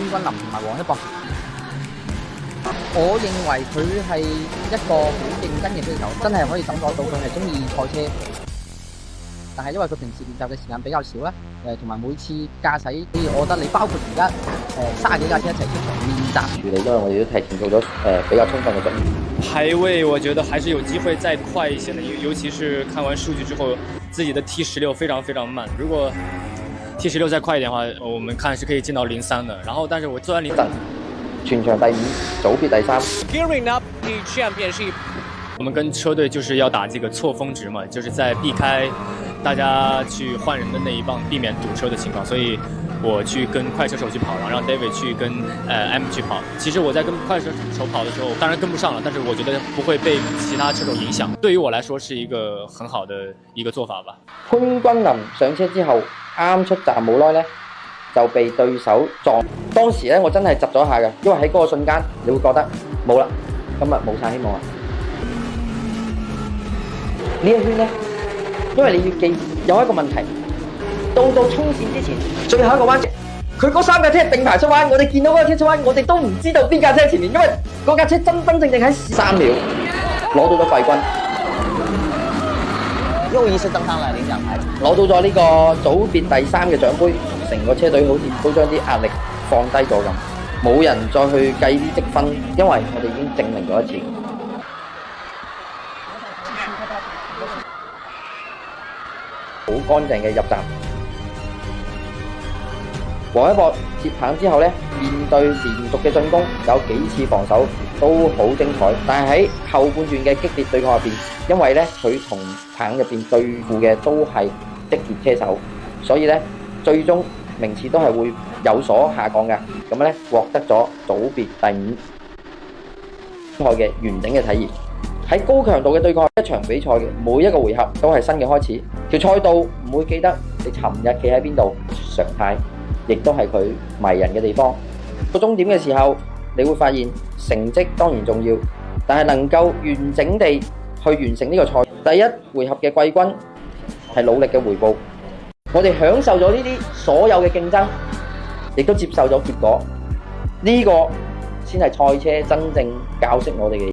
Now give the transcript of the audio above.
君琳同埋黃一博。我認為佢係一個好認真嘅飛手，真係可以感覺到佢係中意賽車。但係因為佢平時練習嘅時間比較少啦，同埋每次駕駛，所以我覺得你包括而家30幾架車一齊出場練習處理，因為我哋都提前做咗比較充分嘅準備。排位我覺得還是有機會再快一些的，尤其是看完數據之後，自己的 T16非常非常慢。如果 T16再快一點的話，我們看是可以進到03的。然後，但是我做完03，全場第5，組別第3。Gearing up the championship。我們跟車隊就是要打這個錯峰值嘛，就是在避開大家去換人的那一棒，避免堵車的情況。所以我去跟快車手去跑，然後讓 David 去跟M 去跑。其實我在跟快車手跑的時候，當然跟不上了，但是我覺得不會被其他車手影響。對於我來說是一個很好的一個做法吧。潘君琳上車之後，啱出站冇耐呢，就被對手撞。當時呢，我真係窒咗下嘅，因為喺嗰個瞬間，你會覺得冇啦，今日冇晒希望啦。呢一圈呢，因為你要記有一個問題，到衝線之前，最後一個彎，佢嗰3架車並排出彎，我哋見到嗰架車出彎，我哋都唔知道邊架車前面，因為嗰架車真正喺3秒攞到咗季軍，又一次登上了領獎台，攞到咗呢個組別第3嘅獎杯，成個車隊好似都將啲壓力放低咗咁，冇人再去計啲積分，因為我哋已經證明咗一次。好乾淨嘅入站，黃一博接棒之後呢，面對連續嘅進攻，有幾次防守都好精彩。但係喺後半段嘅激烈對抗入邊，因為呢佢同棒入邊對付嘅都係職業車手，所以呢最終名次都係會有所下降嘅。咁呢獲得咗組別第5賽嘅完整嘅體驗。喺高強度嘅對抗，一場比賽嘅每一個回合都係新嘅開始。條賽道唔會記得你尋日企喺邊度，常態亦都係佢迷人嘅地方。到終點嘅時候，你會發現成績當然重要，但係能夠完整地去完成呢個賽，第一回合嘅季軍係努力嘅回報。我哋享受咗呢啲所有嘅競爭，亦都接受咗結果。呢個先係賽車真正教識我哋嘅。